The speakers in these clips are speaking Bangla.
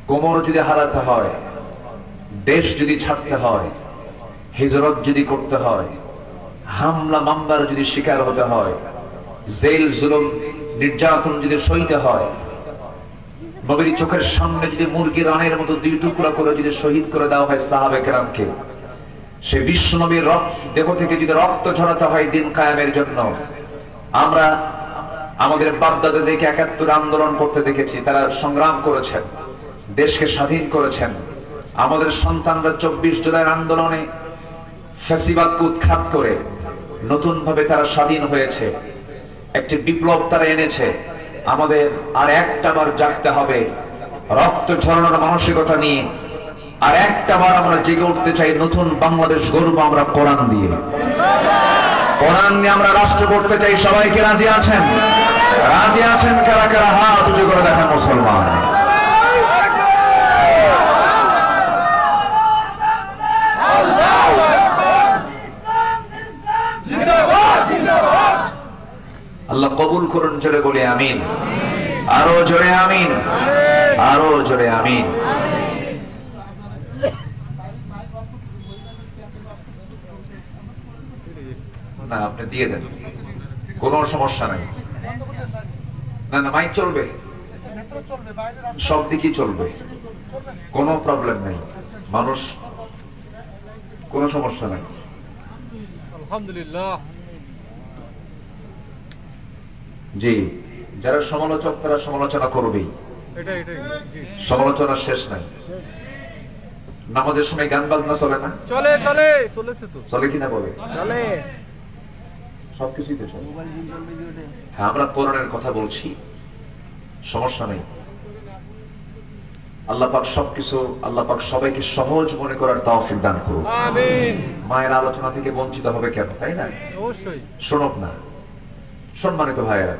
কোমর যদি হারাতে হয়, দেশ যদি ছাড়তে হয়, হিজরত যদি করতে হয়, হামলা মামলার যদি শিকার হতে হয়, জেল জুলুম নির্যাতন যদি সইতে হয়, নবীর চোখের সামনে যদি মুরগি রানের মতো দুই টুকরা করে যদি শহীদ করে দেওয়া হয় সাহাবে কেরামকে, সে বিশ্ব নবীর দেহ থেকে যদি রক্ত ঝরাতে হয় দিন কায়েমের জন্য, আমরা আমাদের বাপদাদাদেরকে ৭১ আন্দোলন করতে দেখেছি। তারা সংগ্রাম করেছেন, দেশকে স্বাধীন করেছেন। আমাদের সন্তানরা ২৪ জুলাইয়ের আন্দোলনে ফ্যাসিবাদকে উৎখাত করে নতুন ভাবে তারা স্বাধীন হয়েছে, একটি বিপ্লব তারা এনেছে। আমাদের আর একটা বার জাগতে হবে, রক্ত ঝরানোর মানসিকতা নিয়ে আর একটা বার আমরা জেগে উঠতে চাই। নতুন বাংলাদেশ গর্ব আমরা কোরআন দিয়ে, কোরআন নিয়ে আমরা রাষ্ট্র করতে চাই। সবাইকে রাজি আছেন? রাজি আছেন কারা কারা? হাত উঁচু করে দেখেন মুসলমান। আল্লাহ কবুল করুন, জোরে বলে আমিন। আরো জোরে আমিন, আরো জোরে আমিন। না, আপনি দিয়ে দেন, কোন সমস্যা নাই। না না, মাইক চলবে, সব দিকই চলবে, কোনো প্রবলেম নেই। মানুষ, কোনো সমস্যা নাই। আলহামদুলিল্লাহ। জি, যারা সমালোচক তারা সমালোচনা করবেই, সমালোচনা শেষ নাই। নামাজের সময় গান বাজনা চলে না? চলে চলে চলেছে তো। চলে কিনা বলে? চলে, সবকিছুই তো চলে। হ্যাঁ, আমরা কোরআনের কথা বলছি, সমস্যা নেই। আল্লাহ পাক সবকিছু, আল্লাহ পাক সবাইকে সহজ মনে করার তৌফিক দান করুন। আমিন। মায়ের আলোচনা থেকে বঞ্চিত হবে কেন, তাই না? অবশ্যই। শোনক না। সম্মানিত ভাইয়েরা,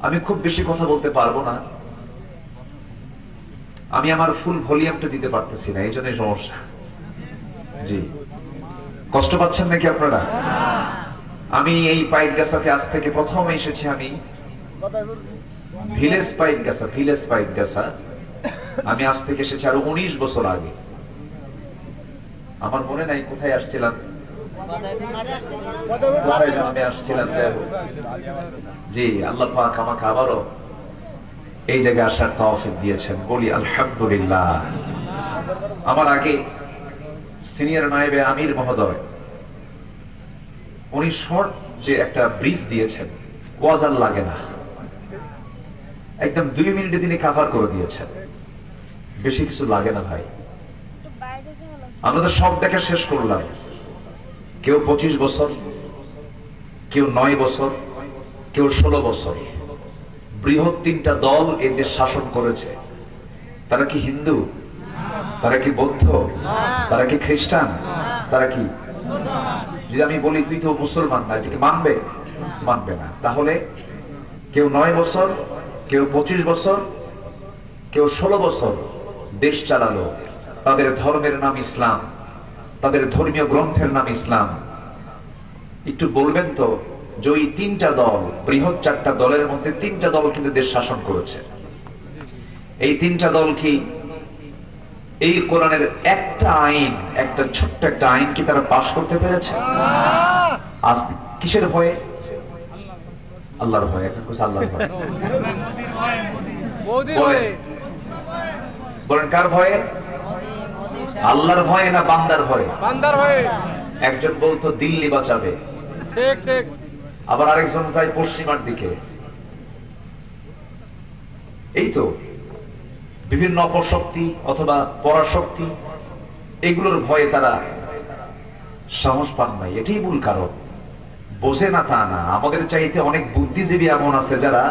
আমি খুব বেশি কথা বলতে পারবো না, আমি আমার ফুল ভলিউমটা দিতে পারতেছি না, এই জন্যই সমস্যা। জি, কষ্ট পাচ্ছেন নাকি আপনারা? আমি এই পাইকগাছাতে আজ থেকে প্রথম এসেছি। আমি ভিলেজ পাইকগাছা, ভিলেজ পাইকগাছা আমি আজ থেকে এসেছি আরো 19 বছর আগে। আমার মনে নাই কোথায় আসছিলাম, আমি আসছিলাম। জি, আল্লাহ পাক আমাকে আবারও এই জায়গায় আসার তৌফিক দিয়েছেন, বলি আলহামদুলিল্লাহ। আমার আগে সিনিয়র নায়েবে আমির মহোদয়, উনি শর্ট যে একটা ব্রিফ দিয়েছেন, ওয়াজ আর লাগে না, একদম 2 মিনিটে তিনি কভার করে দিয়েছেন, বেশি কিছু লাগে না ভাই। আমরা তো সব দেখা শেষ করলাম। কেউ 25 বছর, কেউ 9 বছর, কেউ 16 বছর। বৃহৎ 3টা দল এই দেশ শাসন করেছে। তারা কি হিন্দু? তারা কি বৌদ্ধ? তারা কি খ্রিস্টান? তারা কি? যদি আমি বলি তুই তো মুসলমান না, এটাকে মানবে? মানবে না। তাহলে কেউ 9 বছর, কেউ 25 বছর, কেউ 16 বছর দেশ চালালো। তাদের ধর্মের নাম ইসলাম, তাদের ধর্মীয় গ্রন্থের নাম ইসলাম। একটু বলবেন তো যে ওই 3টা দল, বৃহৎ 4টা দলের মধ্যে 3টা দল কিন্তু দেশ শাসন করেছে। এই 3টা দল কি এই কোরআনের একটা আইন, একটা ছোট্ট একটা আইন কি তারা পাশ করতে পেরেছে? আজ কিসের ভয়ে? আল্লাহর ভয়ে। এখন কিছু আল্লাহর ভয়ে বলেন, কার ভয়ে? আল্লাহর ভয়ে না বান্দার ভয়ে? বান্দার ভয়ে। একজন বলতো দিল্লি বাঁচাবে, ঠিক ঠিক। আবার আরেকজন চাই পশ্চিমার দিকে। এই তো বিভিন্ন অপশক্তি অথবা পরাশক্তি, এগুলোর ভয়ে তারা সাহস পান নাই। এটাই মূল কারণ। বোঝে না তা না, আমাদের চাইতে অনেক বুদ্ধিজীবী এমন আছে যারা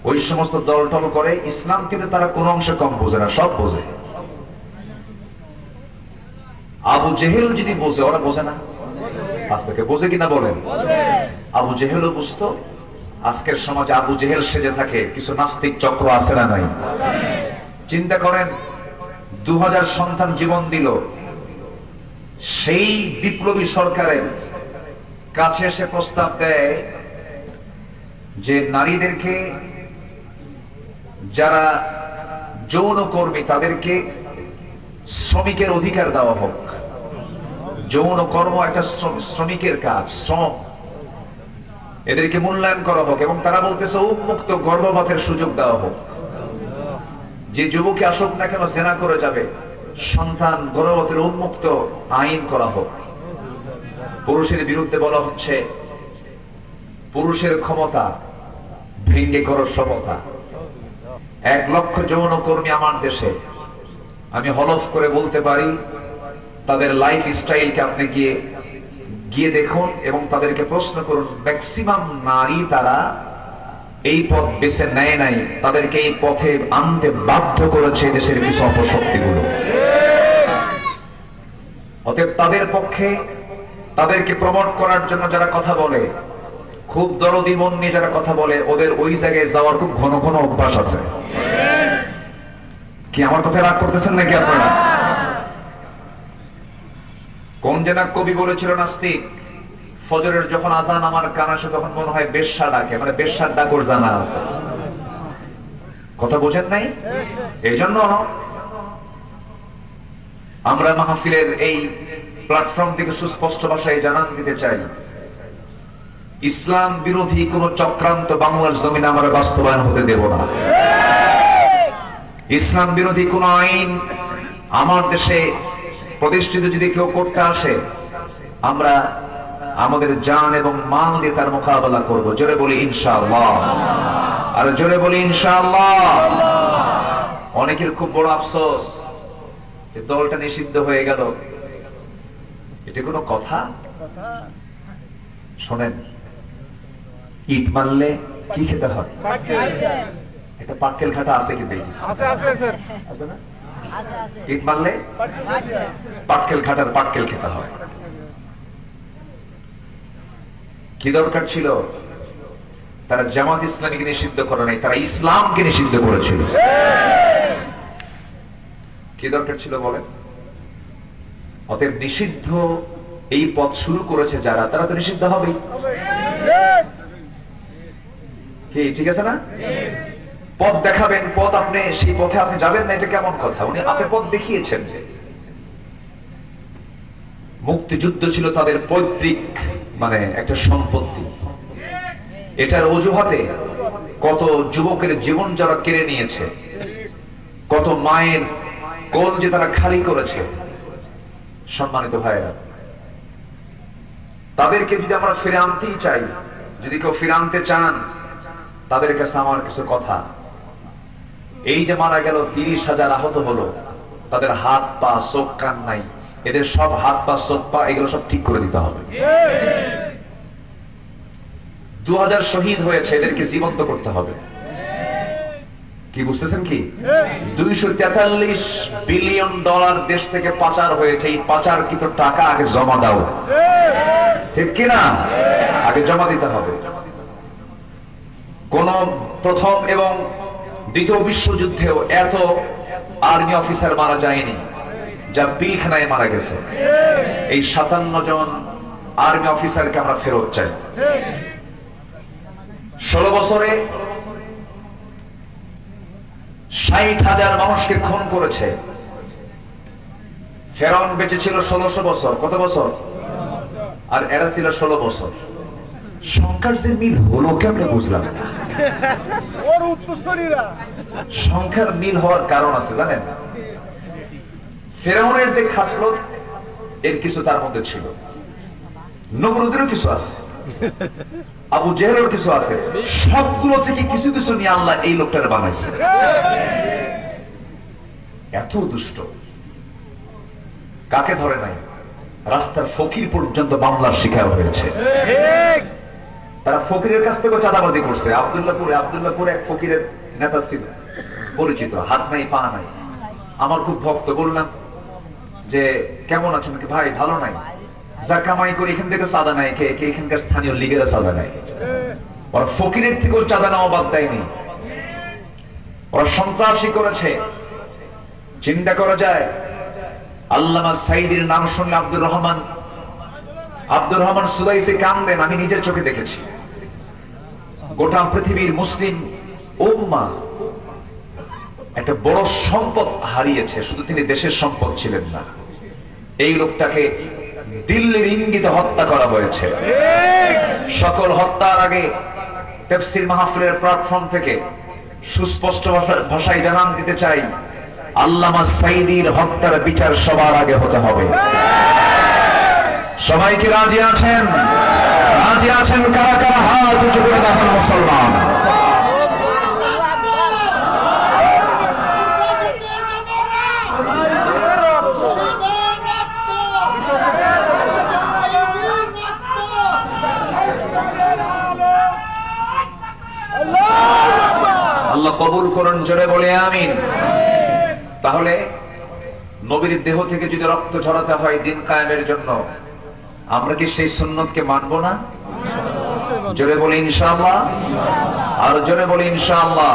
ওই সমস্ত দল টল করে, ইসলাম কিন্তু তারা কোন অংশে কম বোঝে না, সব বোঝে। আবু জেহেল যদি বোঝে, ওরা বোঝে না? আজ থেকে বোঝে কিনা বলেন? আবু জেহেলও বুঝতো। আজকের সমাজে আবু জেহেল সেজে থাকে কিছু নাস্তিক চক্র আছে না নাই? চিন্তা করেন, 2000 সন্তান জীবন দিল, সেই বিপ্লবী সরকারের কাছে এসে প্রস্তাব দেয় যে নারীদেরকে যারা যৌনকর্মী তাদেরকে শ্রমিকের অধিকার দেওয়া হোক। যৌন কর্ম একটা শ্রমিকের কাজ, শ্রম, এদেরকে মূল্যায়ন করা হোক। এবং তারা বলতেছে উন্মুক্ত গর্ভপাতের সুযোগ দেওয়া হোক। যে যুবকে আসুক না কেন জেনা করে যাবে, সন্তান গর্ভপাতের উন্মুক্ত আইন করা হোক। পুরুষের বিরুদ্ধে বলা হচ্ছে পুরুষের ক্ষমতা ভেঙ্গে করো সমতা। 1 লক্ষ যৌনকর্মী আমার দেশে, আমি হলফ করে বলতে পারি তাদের লাইফ স্টাইলকে আপনি গিয়ে দেখুন এবং তাদেরকে প্রশ্ন করুন। ম্যাক্সিমাম নারী তারা এই পথ বেছে নেয় নাই, তাদেরকে এই পথে আনতে বাধ্য করেছে দেশের কিছু অপশক্তিগুলো। অতএব তাদের পক্ষে, তাদেরকে প্রমোট করার জন্য যারা কথা বলে, খুব দরদি মন নিয়ে যারা কথা বলে, ওদের ওই জায়গায় যাওয়ার খুব ঘন ঘন অভ্যাস আছে। কি আমার কথা রাগ করতেছেন নাকি আপনারা? কোন যেন কবি বলেছিল নাস্তিক, ফজরের যখন আজান আমার কান আসে তখন মনে হয় বেশ্যা ডাকে, মানে বেশ্যার ডাক ওর জানা আছে। কথা বোঝেন নাই? এই জন্য আমরা মাহফিলের এই প্ল্যাটফর্ম থেকে সুস্পষ্ট ভাষায় জানান দিতে চাই, ইসলাম বিরোধী কোন চক্রান্ত বাংলার জমিনে আমরা বাস্তবায়ন হতে দেব না। ইসলাম বিরোধী কোন আইন আমার দেশে প্রতিষ্ঠিত যদি কেউ করতে আসে, আমরা আমাদের জান এবং মাল দিয়ে তার মোকাবেলা করব। জোরে বলি ইনশাআল্লাহ, আর জোরে বলি ইনশাআল্লাহ। অনেকের খুব বড় আফসোস যে দলটা নিষিদ্ধ হয়ে গেল। এটা কোনো কথা? শোনেন, ইট মারলে কি খেতে হয়? একটা পাক্কেল খাটা আছে কি দেখি? আছে না? ইট মারলে পাক্কেল খাটার পাক্কেল খেতে হয়। কি দরকার ছিল? তারা জামাত ইসলামীকে নিষিদ্ধ করে নাই, তারা ইসলামকে নিষিদ্ধ করেছিল। কি দরকার ছিল বলেন? অতএব নিষিদ্ধ এই পথ শুরু করেছে যারা, তারা তো নিষিদ্ধ হবেই। কি ঠিক আছে না? পথ দেখাবেন, পথ আপনি সেই পথে আপনি যাবেন না, এটা কেমন কথা? উনি আপনি পথ দেখিয়েছেন। যে মুক্তিযুদ্ধ ছিল তাদের পৈতৃক, মানে একটা সম্পত্তি। এটার অজুহাতে কত যুবকের জীবন যারা কেড়ে নিয়েছে, কত মায়ের কোল যে তারা খালি করেছে। সম্মানিত ভাইরা, তাদেরকে যদি আমরা ফিরে আনতেই চাই, যদি কেউ ফিরে আনতে চান, তাদের কাছে আমার কিছু কথা। এই যে মারা গেল, 30,000 আহত হলো, তাদের হাত পা চোখ কান নাই, এদের সব হাত পা চোখ পা এগুলো সব ঠিক করে দিতে হবে। 2000 শহীদ হয়েছে, এদেরকে জীবন্ত করতে হবে। কি বুঝতেছেন? কি $243 বিলিয়ন দেশ থেকে পাচার হয়েছে। এই পাচারকৃত টাকা আগে জমা দাও, ঠিক কিনা? আগে জমা দিতে হবে। কোন প্রথম এবং দ্বিতীয় বিশ্বযুদ্ধেও এত আর্মি অফিসার মারা যায়নি যা পিলখানায় মারা গেছে। এই 57 জন আর্মি অফিসারকে আমরা ফেরত চাই। 16 বছরে 60,000 মানুষকে খুন করেছে। ফেরাউন বেঁচে ছিল 1600 বছর। কত বছর? আর এরা ছিল 16 বছর। সংখ্যার যে মিল হলো কেমনে বুঝলাম না। সংখ্যার মিল হওয়ার কারণ আছে জানেন? ফেরাউনের যে খাসলত, এর কিছু তার মধ্যে ছিল। নমরুদেরও কিছু আছে, আবু জেহেলের কিছু আছে। সবগুলো থেকে কিছু কিছু নিয়ে আল্লাহ এই লোকটার বানাইছে। এত দুষ্ট, কাকে ধরে নাই? রাস্তার ফকির পর্যন্ত মামলার শিকার হয়েছে। তারা ফকিরের কাছ থেকে চাঁদাবাজি করছে। আব্দুল্লাহপুরে এক ফকিরের নেতা ছিল, পরিচিত, হাত নাই পা নাই, আমার খুব ভক্ত। বললাম যে কেমন আছেন? ভাই ভালো নাই, যা কামাই করে এখান থেকে চাঁদা নেয় কে? এখানকার স্থানীয় লীগেরা চাঁদা নেয়। ওরা ফকিরের থেকেও চাঁদা নেওয়া বাদ দেয়নি। ওরা সন্ত্রাসী করেছে। চিন্তা করা যায়, আল্লামা সাইদির নাম শুনলে আব্দুর রহমান সুদাইসি কান্দেন। আমি নিজের চোখে দেখেছি। গোটা পৃথিবীর মুসলিম উম্মাহ একটা বড় সম্পদ হারিয়েছে। শুধু তিনি দেশের সম্পদ ছিলেন না, এই লোকটাকে দিল্লির ইঙ্গিতে হত্যা করা হয়েছে। সকল হত্যার আগে তাফসীর মাহফিলের প্ল্যাটফর্ম থেকে সুস্পষ্ট ভাষায় জানান দিতে চাই, আল্লামা সাঈদীর হত্যার বিচার সবার আগে হতে হবে। সবাই কি রাজি আছেন? রাজি আছেন? কারা কারা হাত উঁচু করে দেখান মুসলমান। আল্লাহ কবুল করুন, জোরে বলে আমিন। তাহলে নবীর দেহ থেকে যদি রক্ত ঝরাতে হয় দিন কায়েমের জন্য, আমরা কি সেই সুন্নতকে মানবো না? জোরে বলি ইনশাআল্লাহ, আর জোরে বলি ইনশাআল্লাহ।